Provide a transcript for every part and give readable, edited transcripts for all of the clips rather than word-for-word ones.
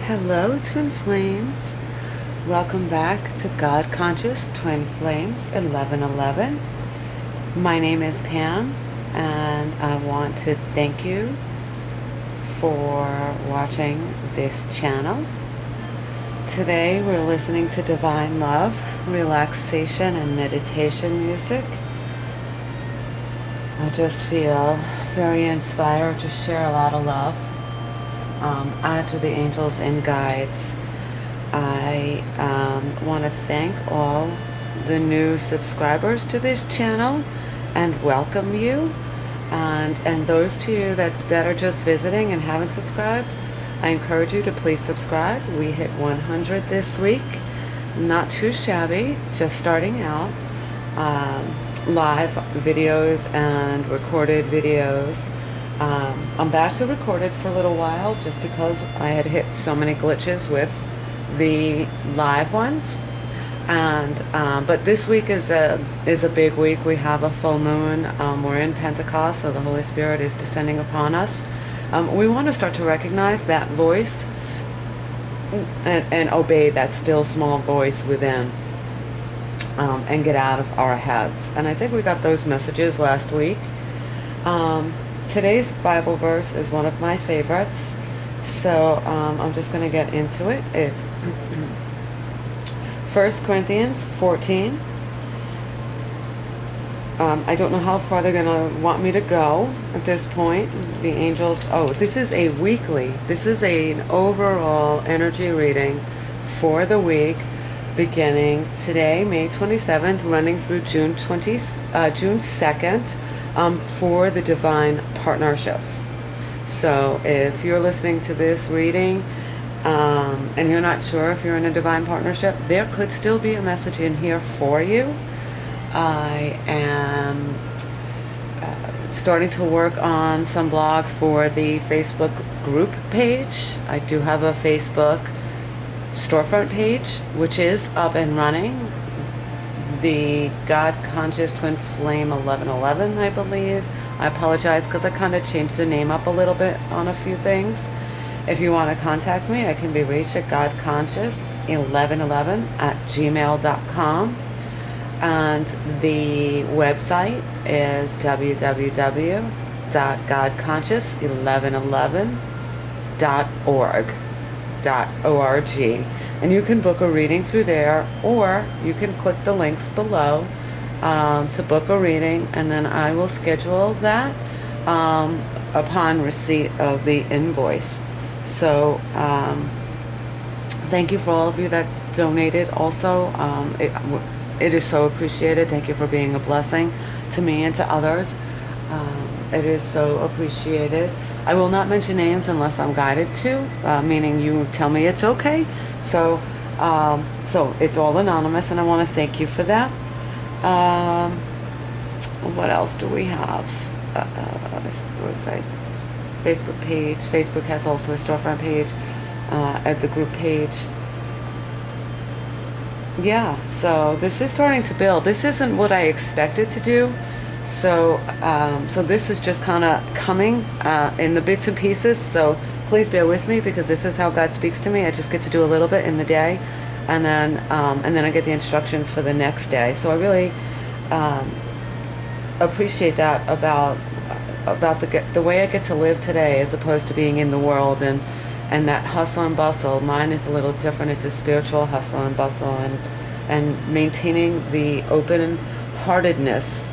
Hello, Twin Flames. Welcome back to God Conscious Twin Flames 1111. My name is Pam, and I want to thank you for watching this channel. Today we're listening to Divine Love, relaxation, and meditation music. I just feel very inspired to share a lot of love. After the angels and guides, I want to thank all the new subscribers to this channel and welcome you. And those to you that are just visiting and haven't subscribed, I encourage you to please subscribe. We hit 100 this week. Not too shabby, just starting out. Live videos and recorded videos. I'm back to recorded for a little while just because I had hit so many glitches with the live ones, and but this week is a big week. We have a full moon. We're in Pentecost, so the Holy Spirit is descending upon us. We want to start to recognize that voice and obey that still small voice within, and get out of our heads. And I think we got those messages last week. Today's Bible verse is one of my favorites, so I'm just going to get into it. It's 1 Corinthians 14. I don't know how far they're going to want me to go at this point. The angels, this is an overall energy reading for the week, beginning today, May 27th, running through June 2nd. For the divine partnerships. So if you're listening to this reading and you're not sure if you're in a divine partnership, there could still be a message in here for you. I am starting to work on some blogs for the Facebook group page. I do have a Facebook storefront page, which is up and running. The God Conscious Twin Flame 1111, I believe. I apologize because I kind of changed the name up a little bit on a few things. If you want to contact me, I can be reached at godconscious1111@gmail.com. And the website is www.godconscious1111.org. And you can book a reading through there, or you can click the links below to book a reading, and then I will schedule that upon receipt of the invoice. So thank you for all of you that donated also. It is so appreciated. Thank you for being a blessing to me and to others. It is so appreciated. I will not mention names unless I'm guided to, meaning you tell me it's okay. So it's all anonymous, and I want to thank you for that. What else do we have? This website, Facebook page. Facebook has also a storefront page, at the group page. Yeah, so this is starting to build. This isn't what I expected to do. So this is just kind of coming in the bits and pieces. So please bear with me, because this is how God speaks to me. I just get to do a little bit in the day, and then I get the instructions for the next day. So I really appreciate that about the way I get to live today, as opposed to being in the world and that hustle and bustle. Mine is a little different. It's a spiritual hustle and bustle, and maintaining the open-heartedness,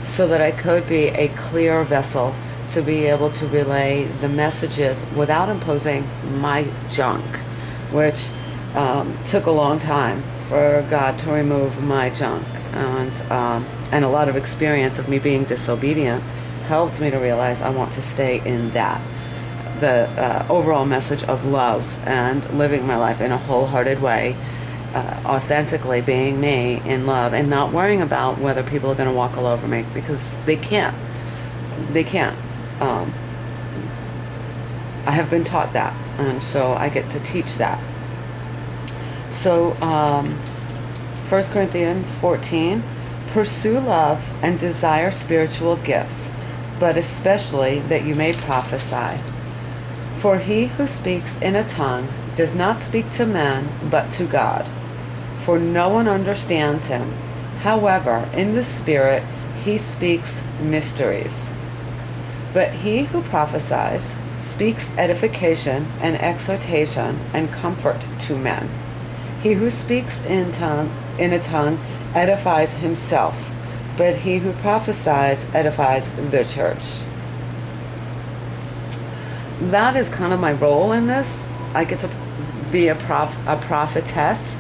so that I could be a clear vessel to be able to relay the messages without imposing my junk, which took a long time for God to remove my junk, and a lot of experience of me being disobedient helped me to realize I want to stay in that, the overall message of love and living my life in a wholehearted way, authentically being me in love, and not worrying about whether people are going to walk all over me, because they can't. I have been taught that, and so I get to teach that. So 1 Corinthians 14, pursue love and desire spiritual gifts, but especially that you may prophesy. For he who speaks in a tongue does not speak to men, but to God. For no one understands him. However, in the Spirit he speaks mysteries. But he who prophesies speaks edification and exhortation and comfort to men. He who speaks in a tongue edifies himself, but he who prophesies edifies the church. That is kind of my role in this. I get to be a prophetess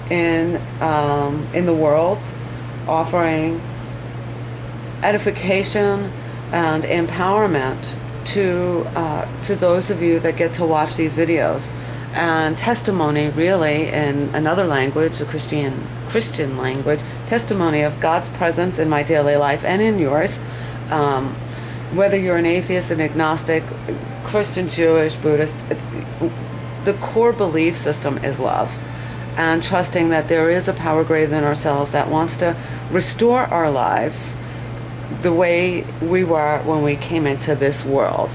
in the world, offering edification and empowerment to those of you that get to watch these videos, and testimony, really, in another language, a Christian language, testimony of God's presence in my daily life and in yours. Whether you're an atheist, an agnostic, Christian, Jewish, Buddhist, the core belief system is love, and trusting that there is a power greater than ourselves that wants to restore our lives the way we were when we came into this world.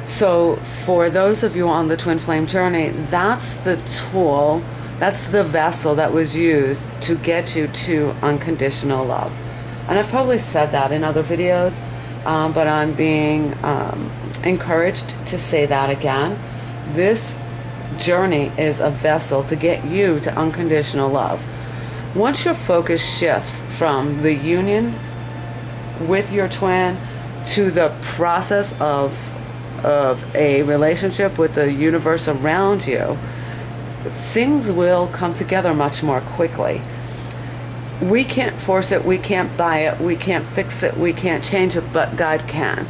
So for those of you on the twin flame journey, that's the tool, that's the vessel that was used to get you to unconditional love. And I've probably said that in other videos, but I'm being encouraged to say that again. This journey is a vessel to get you to unconditional love. Once your focus shifts from the union with your twin to the process of a relationship with the universe around you, things will come together much more quickly. We can't force it, we can't buy it, we can't fix it, we can't change it, but God can.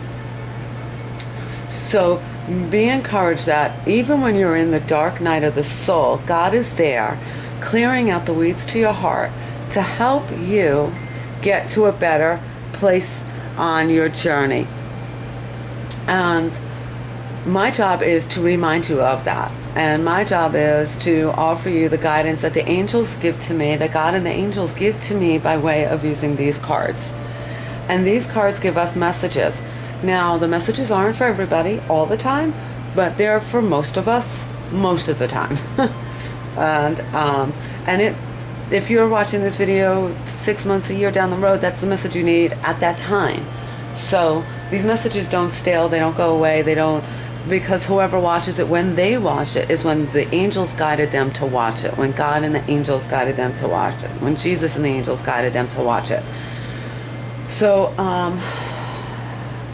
So be encouraged that even when you're in the dark night of the soul, God is there, clearing out the weeds to your heart to help you get to a better place on your journey. And my job is to remind you of that. And my job is to offer you the guidance that the angels give to me, that God and the angels give to me by way of using these cards. And these cards give us messages. Now, the messages aren't for everybody all the time, but they're for most of us most of the time. If you're watching this video 6 months, a year down the road, that's the message you need at that time. So these messages don't stale, they don't go away, they don't, because whoever watches it, when they watch it, is when the angels guided them to watch it, when God and the angels guided them to watch it, when Jesus and the angels guided them to watch it. So,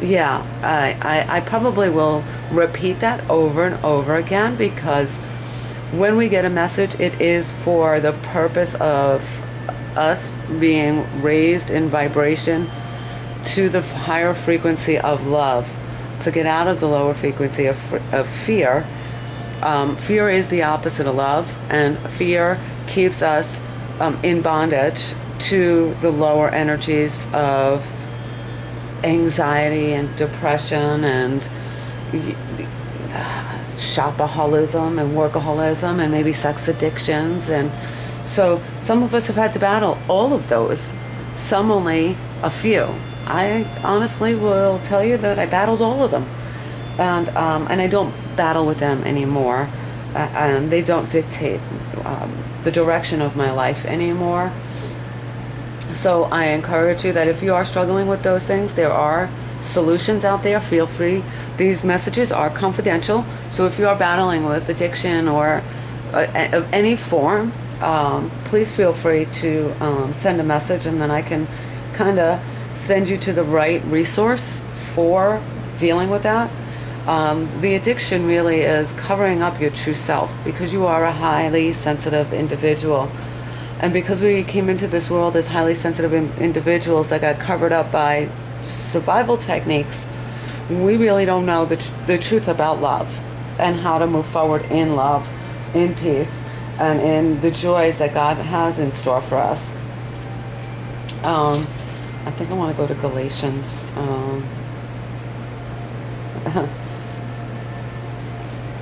yeah, I probably will repeat that over and over again, because when we get a message, it is for the purpose of us being raised in vibration to the higher frequency of love, to get out of the lower frequency of fear. Fear is the opposite of love, and fear keeps us in bondage to the lower energies of anxiety and depression and shopaholism and workaholism and maybe sex addictions. And so some of us have had to battle all of those, some only a few. I honestly will tell you that I battled all of them, and I don't battle with them anymore, and they don't dictate the direction of my life anymore. So I encourage you that if you are struggling with those things, there are solutions out there. Feel free. These messages are confidential, so if you are battling with addiction or of any form, please feel free to send a message, and then I can kind of send you to the right resource for dealing with that. The addiction really is covering up your true self, because you are a highly sensitive individual. And because we came into this world as highly sensitive individuals that got covered up by survival techniques, we really don't know the truth about love and how to move forward in love, in peace, and in the joys that God has in store for us. I think I want to go to Galatians.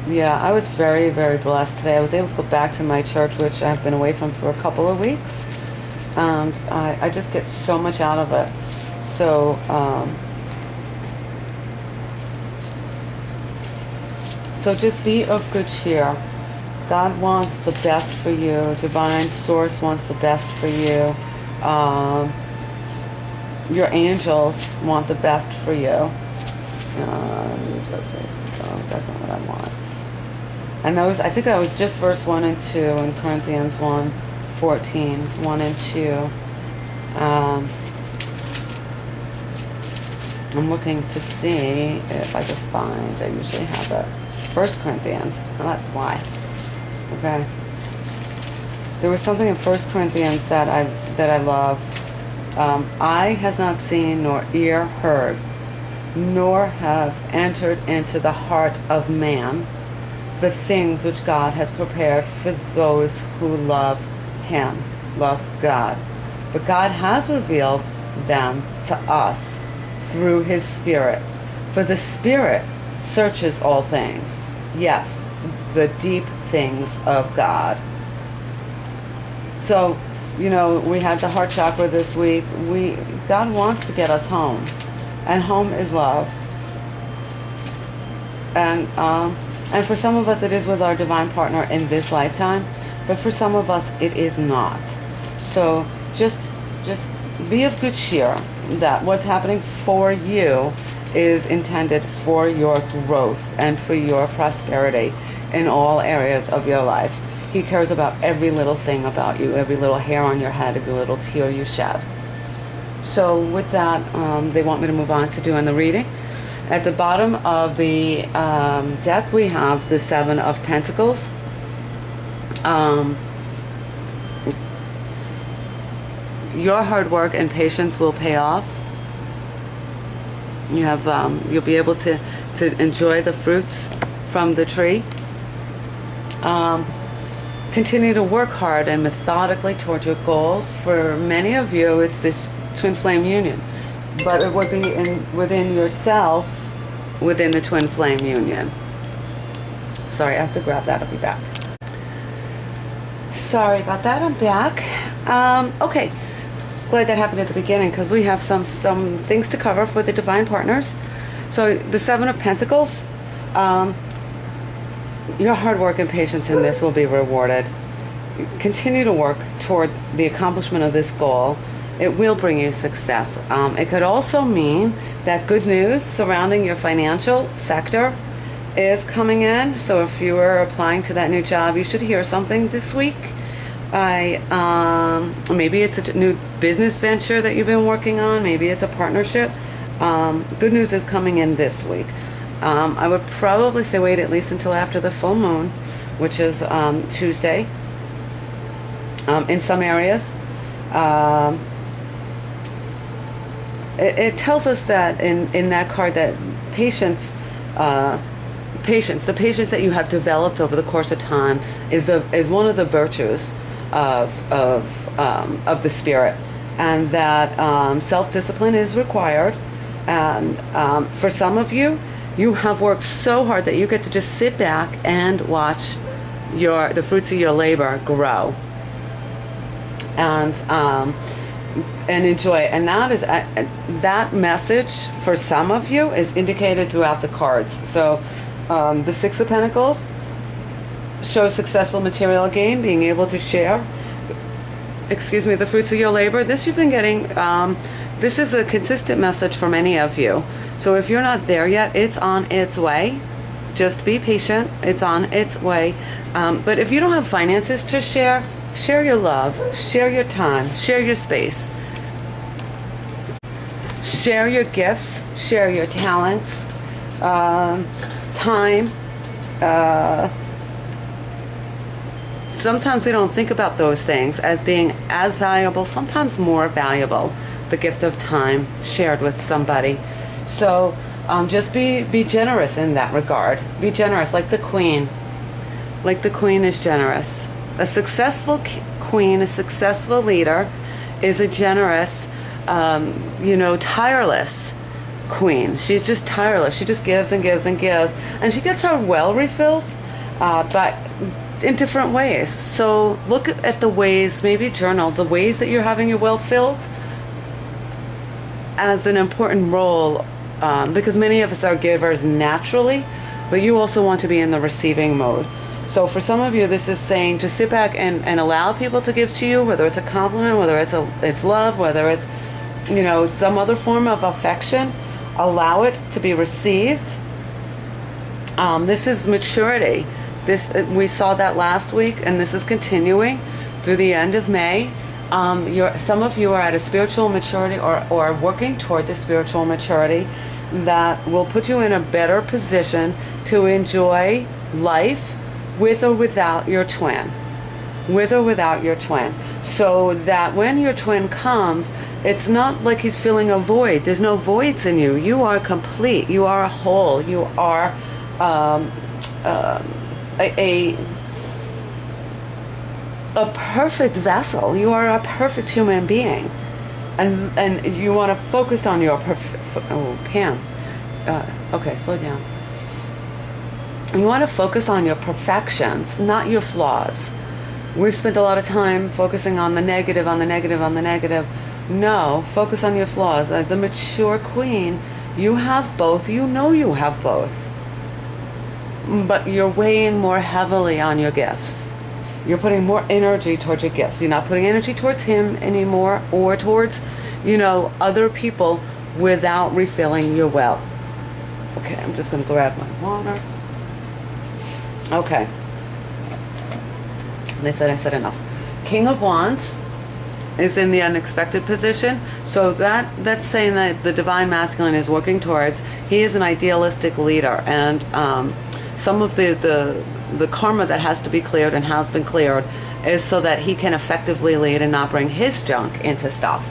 Yeah, I was very, very blessed today. I was able to go back to my church, which I've been away from for a couple of weeks. And I just get so much out of it. So, So just be of good cheer. God wants the best for you. Divine Source wants the best for you. Your angels want the best for you. That's not what I want. And those, I think that was just verse 1 and 2 in Corinthians 1:14, 1 and 2. I'm looking to see if I can find, I usually have it, 1 Corinthians, and that's why. Okay. There was something in 1 Corinthians that I love. Eye has not seen, nor ear heard, nor have entered into the heart of man the things which God has prepared for those who love Him, love God. But God has revealed them to us through His Spirit. For the Spirit searches all things. Yes, the deep things of God. So, you know, we had the heart chakra this week. God wants to get us home. And home is love. And for some of us it is with our divine partner in this lifetime, but for some of us it is not. So just be of good cheer that what's happening for you is intended for your growth and for your prosperity in all areas of your life. He cares about every little thing about you, every little hair on your head, every little tear you shed. So with that, they want me to move on to doing the reading. At the bottom of the deck, we have the 7 of Pentacles. Your hard work and patience will pay off. You have, you'll be able to enjoy the fruits from the tree. Continue to work hard and methodically toward your goals. For many of you, it's this twin flame union, but it would be within yourself, within the twin flame union. Sorry, I have to grab that. I'll be back. Sorry about that. I'm back. Okay, glad that happened at the beginning because we have some things to cover for the divine partners. So the 7 of Pentacles. Your hard work and patience in this will be rewarded. Continue to work toward the accomplishment of this goal. It will bring you success. It could also mean that good news surrounding your financial sector is coming in. So if you are applying to that new job, you should hear something this week. Maybe it's a new business venture that you've been working on. Maybe it's a partnership. Good news is coming in this week. I would probably say wait at least until after the full moon, which is Tuesday. In some areas, it tells us that in that card that patience, the patience that you have developed over the course of time is one of the virtues of the spirit, and that self-discipline is required. And for some of you, you have worked so hard that you get to just sit back and watch the fruits of your labor grow, and enjoy it. And that is that message for some of you is indicated throughout the cards. So the 6 of Pentacles shows successful material gain, being able to share, the fruits of your labor. This you've been getting. This is a consistent message for many of you. So if you're not there yet, it's on its way. Just be patient. It's on its way. But if you don't have finances to share, share your love, share your time, share your space. Share your gifts, share your talents, time. Sometimes we don't think about those things as being as valuable, sometimes more valuable. The gift of time shared with somebody. So just be generous in that regard. Be generous, like the Queen. Like the Queen is generous. A successful queen, a successful leader, is a generous, tireless queen. She's just tireless. She just gives and gives and gives, and she gets her well refilled, but in different ways. So look at the ways, maybe journal the ways that you're having your well filled as an important role, because many of us are givers naturally, but you also want to be in the receiving mode. So for some of you, this is saying to sit back and allow people to give to you, whether it's a compliment, whether it's love, whether it's, you know, some other form of affection. Allow it to be received. This is maturity. We saw that last week, and this is continuing through the end of May. Some of you are at a spiritual maturity or working toward the spiritual maturity that will put you in a better position to enjoy life with or without your twin. With or without your twin. So that when your twin comes, it's not like he's filling a void. There's no voids in you. You are complete. You are a whole. You are a perfect vessel. You are a perfect human being. And you want to focus on your Pam. Okay, slow down. You want to focus on your perfections, not your flaws. We've spent a lot of time focusing on the negative, on the negative, on the negative. No, focus on your flaws. As a mature queen, you have both. You know you have both. But you're weighing more heavily on your gifts. You're putting more energy towards your gifts. You're not putting energy towards him anymore or towards, you know, other people without refilling your well. Okay, I'm just going to grab my water. Okay. I said enough. King of Wands is in the unexpected position. So that's saying that the divine masculine is working towards, he is an idealistic leader. And some of the karma that has to be cleared and has been cleared is so that he can effectively lead and not bring his junk into stuff.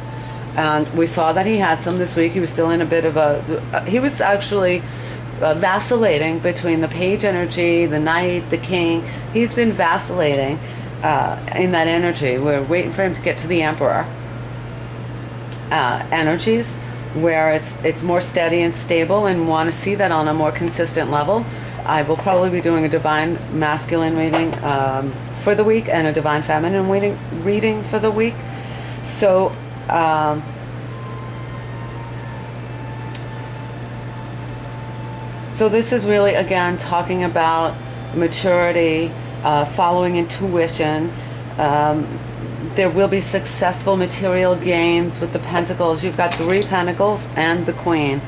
And we saw that he had some this week. He was still in a bit of he was actually vacillating between the page energy, the knight, the king. He's been vacillating in that energy. We're waiting for him to get to the emperor energies, where it's more steady and stable, and want to see that on a more consistent level. I will probably be doing a divine masculine reading for the week and a divine feminine reading for the week. So so this is really, again, talking about maturity, following intuition. There will be successful material gains with the pentacles. You've got 3 pentacles and the queen.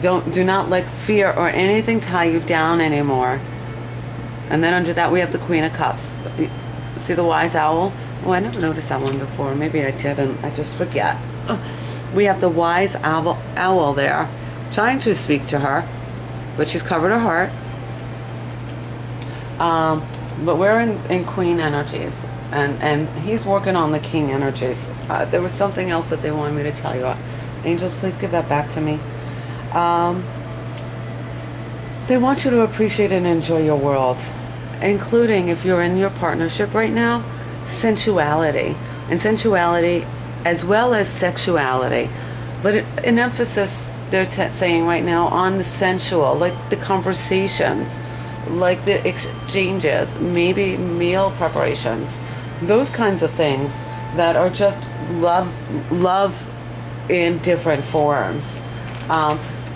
Do not let fear or anything tie you down anymore. And then under that we have the Queen of Cups. See the wise owl? Oh, I never noticed that one before. Maybe I didn't. I just forget. We have the wise owl there, trying to speak to her, but she's covered her heart. But we're in Queen energies, and he's working on the King energies. There was something else that they wanted me to tell you. Angels, please give that back to me. They want you to appreciate and enjoy your world, including, if you're in your partnership right now, sensuality. And sensuality as well as sexuality. But an emphasis they're saying right now on the sensual, like the conversations, like the exchanges, maybe meal preparations, those kinds of things that are just love in different forms.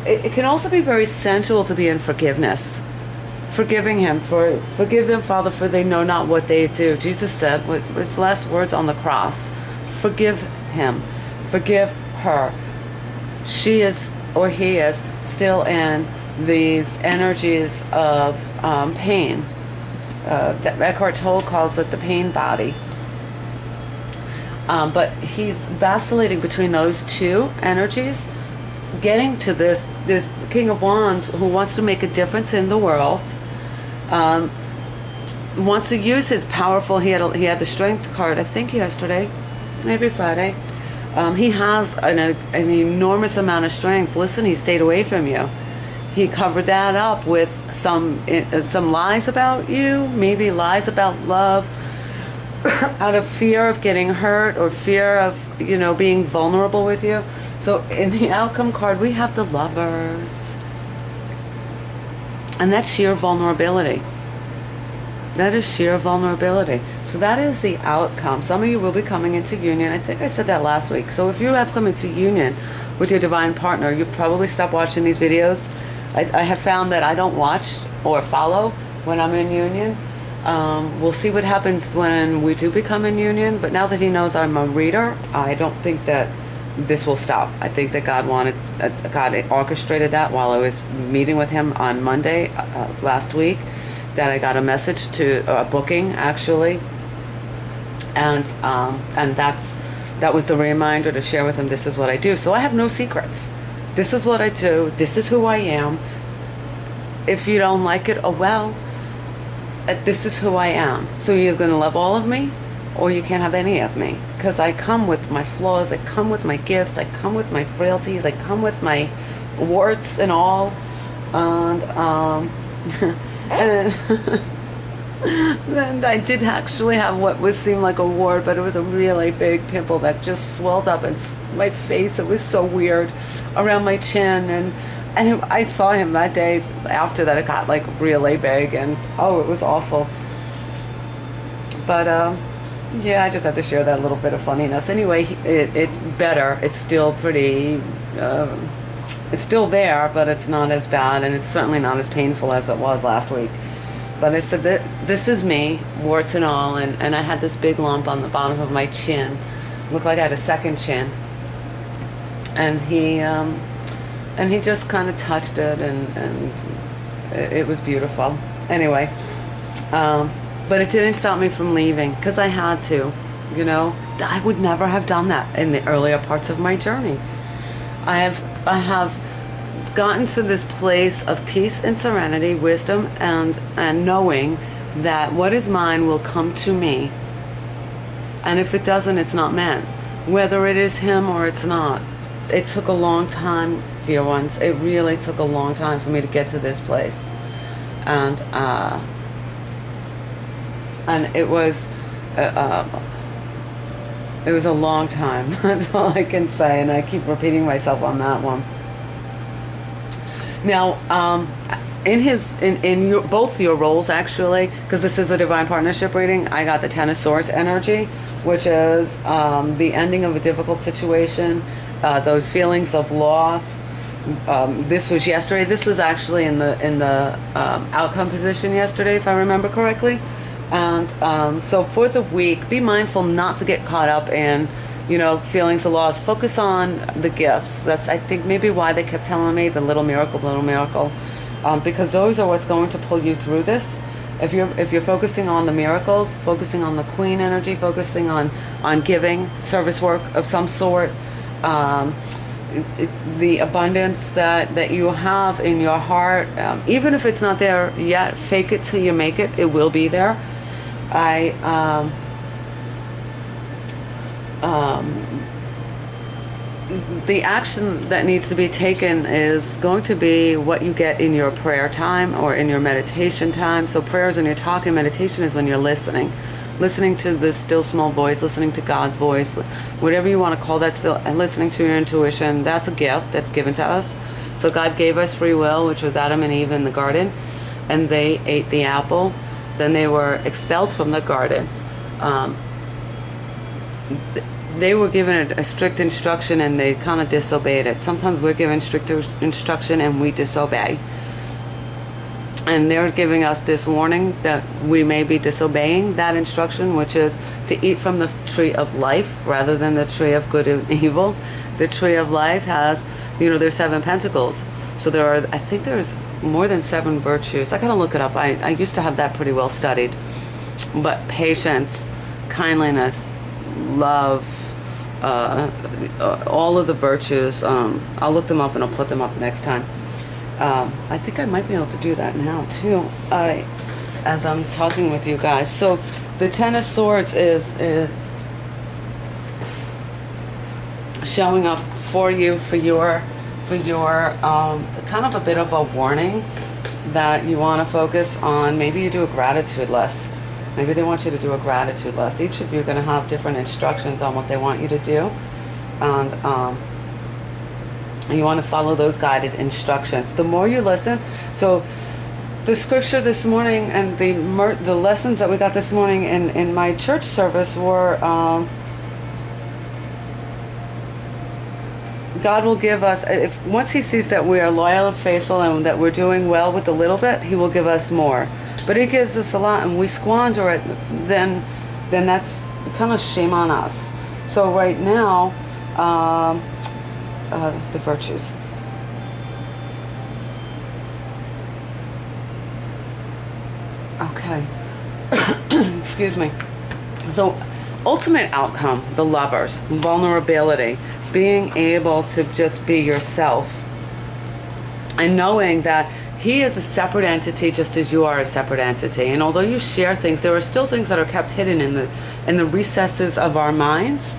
It can also be very sensual to be in forgiveness. Forgiving him, forgive them, Father, for they know not what they do. Jesus said with his last words on the cross, forgive him, forgive her. She is, or he is, still in these energies of pain. That Eckhart Tolle calls it the pain body. But he's vacillating between those two energies, getting to this King of Wands who wants to make a difference in the world, wants to use his powerful, he had the Strength card, I think yesterday, maybe Friday. He has an enormous amount of strength. Listen, he stayed away from you. He covered that up with some lies about you, maybe lies about love, out of fear of getting hurt or fear of, being vulnerable with you. So in the outcome card, we have the Lovers. And that's sheer vulnerability. That is sheer vulnerability. So that is the outcome. Some of you will be coming into union. I think I said that last week. So if you have come into union with your divine partner, you probably stop watching these videos I have found that I don't watch or follow when I'm in union. We'll see what happens when we do become in union, but now that he knows I'm a reader, I don't think that this will stop. I think that God orchestrated that while I was meeting with him on Monday last week, that I got a message to a booking actually, and that was the reminder to share with him, this is what I do. So I have no secrets. This is what I do. This is who I am. If you don't like it, oh well. This is who I am. So you're going to love all of me, or you can't have any of me. Because I come with my flaws. I come with my gifts. I come with my frailties. I come with my warts and all. And and then I did actually have what seemed like a wart, but it was a really big pimple that just swelled up in my face. It was so weird around my chin, and I saw him that day after that. It got like really big, and oh, it was awful. But yeah, I just had to share that little bit of funniness. Anyway, it's better. It's still pretty. It's still there, but it's not as bad, and it's certainly not as painful as it was last week. But I said that this is me, warts and all, and I had this big lump on the bottom of my chin. Looked like I had a second chin. And he just kind of touched it, and it was beautiful. Anyway, but it didn't stop me from leaving, because I had to, you know. I would never have done that in the earlier parts of my journey. I have gotten to this place of peace and serenity, wisdom, and knowing that what is mine will come to me. And if it doesn't, it's not meant. Whether it is him or it's not. It took a long time, dear ones. It really took a long time for me to get to this place. And it was a long time. That's all I can say. And I keep repeating myself on that one. Now, in both your roles, actually, because this is a divine partnership reading, I got the Ten of Swords energy, which is the ending of a difficult situation, those feelings of loss. This was yesterday. This was actually in the outcome position yesterday, if I remember correctly. And so for the week, be mindful not to get caught up in, you know, feelings of loss. Focus on the gifts. That's, I think, maybe why they kept telling me the little miracle, because those are what's going to pull you through this. If you're focusing on the miracles, focusing on the Queen energy, focusing on giving, service work of some sort, the abundance that you have in your heart, even if it's not there yet, fake it till you make it. It will be there. The action that needs to be taken is going to be what you get in your prayer time or in your meditation time. So prayer is when you're talking, meditation is when you're listening to the still small voice, listening to God's voice, whatever you want to call that, still, and listening to your intuition. That's a gift that's given to us. So God gave us free will, which was Adam and Eve in the garden, and they ate the apple. Then they were expelled from the garden. They were given a strict instruction, and they kind of disobeyed it. Sometimes we're given strict instruction and we disobey. And they're giving us this warning that we may be disobeying that instruction, which is to eat from the tree of life rather than the tree of good and evil. The tree of life has, there's 7 pentacles. So I think there's more than 7 virtues. I gotta look it up. I used to have that pretty well studied. But patience, kindliness, love, all of the virtues. I'll look them up and I'll put them up next time. I think I might be able to do that now too, as I'm talking with you guys. So the Ten of Swords is showing up for you, for your kind of a bit of a warning that you want to focus on. Maybe you do a gratitude list. Maybe they want you to do a gratitude list. Each of you are going to have different instructions on what they want you to do, and you want to follow those guided instructions. The more you listen, so the scripture this morning and the lessons that we got this morning in my church service were God will give us, if once he sees that we are loyal and faithful and that we're doing well with a little bit, he will give us more. But he gives us a lot and we squander it, then that's kind of shame on us. So right now, the virtues. Okay. Excuse me. So, ultimate outcome, the lovers, vulnerability, being able to just be yourself, and knowing that he is a separate entity just as you are a separate entity. And although you share things, there are still things that are kept hidden in the recesses of our minds.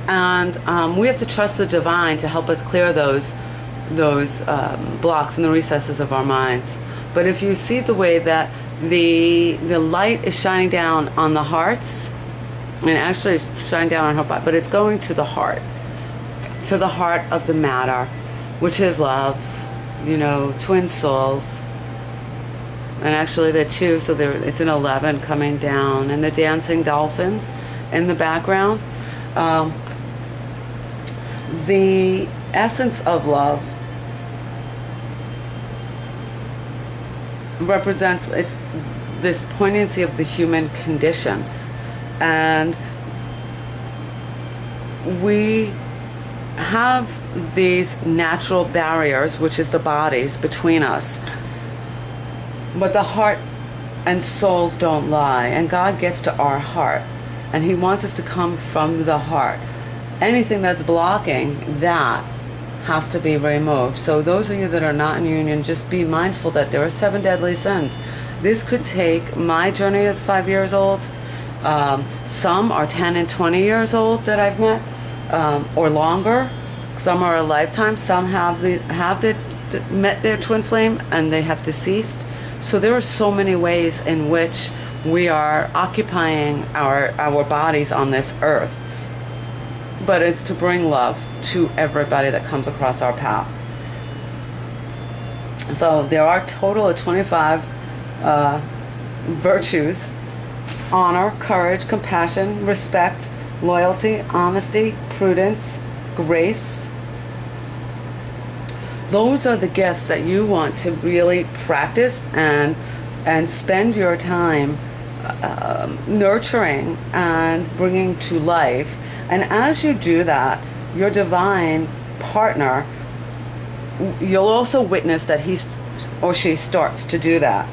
And we have to trust the divine to help us clear those blocks in the recesses of our minds. But if you see the way that the light is shining down on the hearts, and actually it's shining down on her body, but it's going to the heart of the matter, which is love, twin souls. And actually they're two, so it's an 11 coming down, and the dancing dolphins in the background. The essence of love represents this poignancy of the human condition, and we have these natural barriers, which is the bodies between us, but the heart and souls don't lie, and God gets to our heart, and he wants us to come from the heart. Anything that's blocking that has to be removed. So those of you that are not in union, just be mindful that there are 7 deadly sins. This could take, my journey is 5 years old. Some are 10 and 20 years old that I've met, or longer. Some are a lifetime. Some have met their twin flame and they have deceased. So there are so many ways in which we are occupying our bodies on this earth. But it's to bring love to everybody that comes across our path. So there are a total of 25 virtues: honor, courage, compassion, respect, loyalty, honesty, prudence, grace. Those are the gifts that you want to really practice and spend your time nurturing and bringing to life. And as you do that, your divine partner, you'll also witness that he or she starts to do that.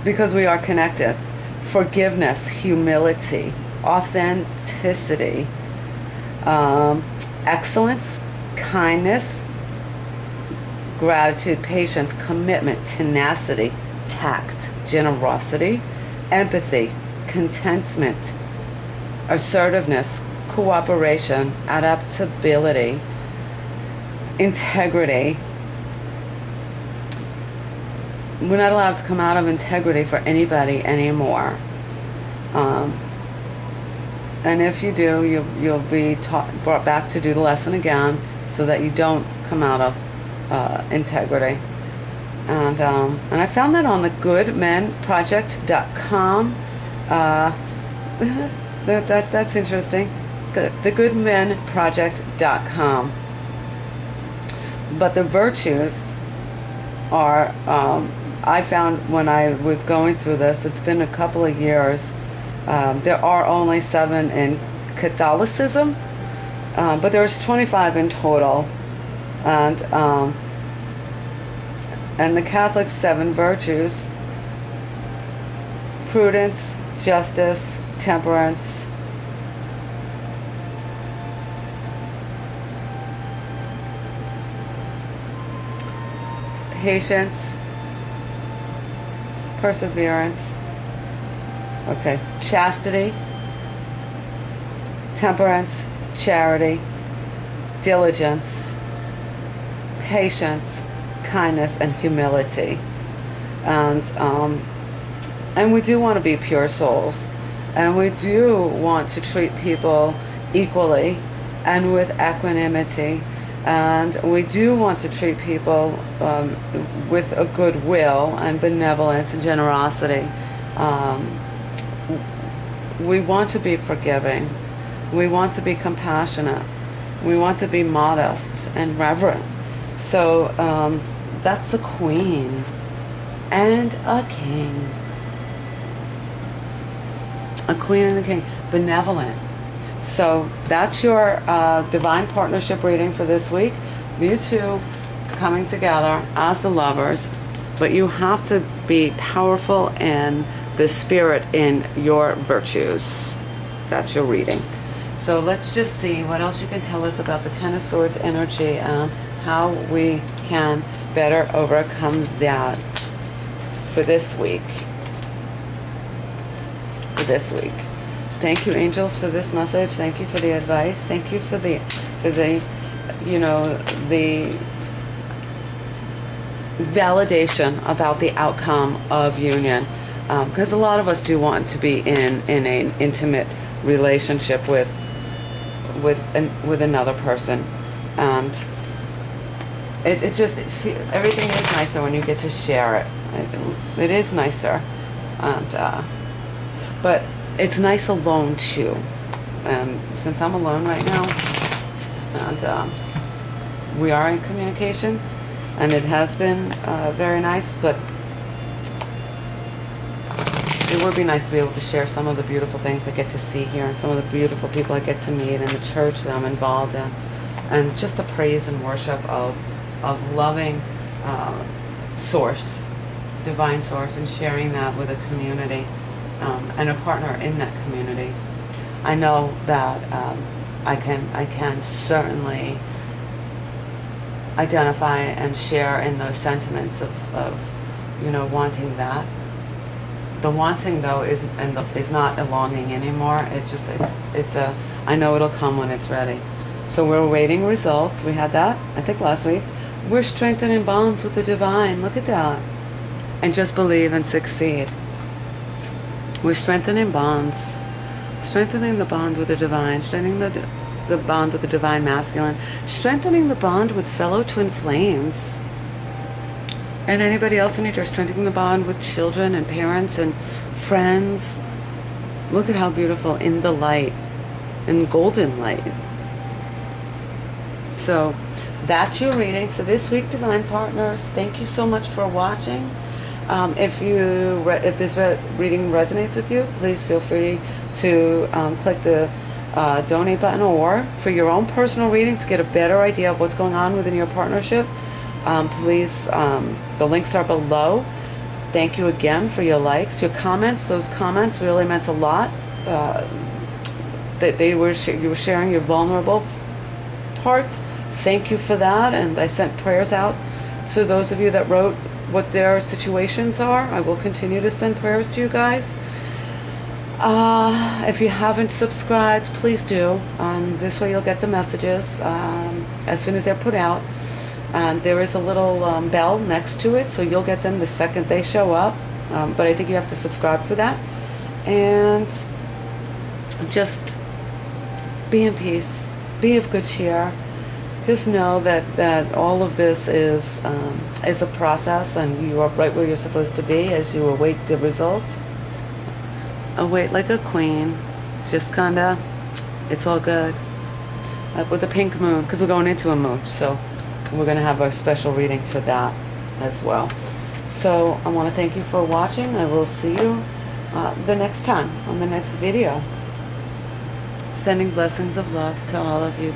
Because we are connected. Forgiveness, humility, authenticity, excellence, kindness, gratitude, patience, commitment, tenacity, tact, generosity, empathy, contentment, assertiveness, cooperation, adaptability, integrity. We're not allowed to come out of integrity for anybody anymore. And if you do, you'll be brought back to do the lesson again so that you don't come out of integrity. And I found that on the goodmenproject.com. That's interesting. The goodmenproject.com. But the virtues are, I found when I was going through this, it's been a couple of years, there are only 7 in Catholicism, but there's 25 in total. And the Catholic 7 virtues: prudence, justice, temperance, patience, perseverance, chastity, temperance, charity, diligence, patience, kindness, and humility. And we do want to be pure souls, and we do want to treat people equally and with equanimity, and we do want to treat people with a good will and benevolence and generosity. We want to be forgiving, We want to be compassionate. We want to be modest and reverent. So that's a queen and a king. A queen and a king. Benevolent. So that's your divine partnership reading for this week. You two coming together as the lovers, but you have to be powerful in the spirit in your virtues. That's your reading. So let's just see what else you can tell us about the Ten of Swords energy and how we can better overcome that for this week. For this week. Thank you, angels, for this message. Thank you for the advice. Thank you for the you know, the validation about the outcome of union. Because a lot of us do want to be in an intimate relationship with another person, and everything is nicer when you get to share it. It is nicer, and but it's nice alone too. And since I'm alone right now, and we are in communication, and it has been very nice, but it would be nice to be able to share some of the beautiful things I get to see here and some of the beautiful people I get to meet in the church that I'm involved in, and just the praise and worship of loving source, divine source, and sharing that with a community and a partner in that community. I know that I can certainly identify and share in those sentiments of you know, wanting that. The wanting though is not a longing anymore. It's just I know it'll come when it's ready. So we're awaiting results. We had that I think last week. We're strengthening bonds with the divine. Look at that. And just believe and succeed. We're strengthening bonds. Strengthening the bond with the divine. Strengthening the bond with the divine masculine. Strengthening the bond with fellow twin flames. And anybody else in your church, strengthening the bond with children and parents and friends. Look at how beautiful, in the light, in golden light. So that's your reading for this week, divine partners. Thank you so much for watching. If this reading resonates with you, please feel free to click the donate button, or for your own personal reading to get a better idea of what's going on within your partnership. Please, the links are below. Thank you again for your likes, your comments. Those comments really meant a lot. That you were sharing your vulnerable parts. Thank you for that. And I sent prayers out to those of you that wrote what their situations are. I will continue to send prayers to you guys. If you haven't subscribed, please do. This way you'll get the messages as soon as they're put out. And there is a little bell next to it, so you'll get them the second they show up. But I think you have to subscribe for that. And just be in peace. Be of good cheer. Just know that all of this is a process, and you are right where you're supposed to be as you await the results. Await like a queen. Just kinda, it's all good. With a pink moon, because we're going into a moon, so we're going to have a special reading for that as well. So I want to thank you for watching. I will see you the next time on the next video. Sending blessings of love to all of you.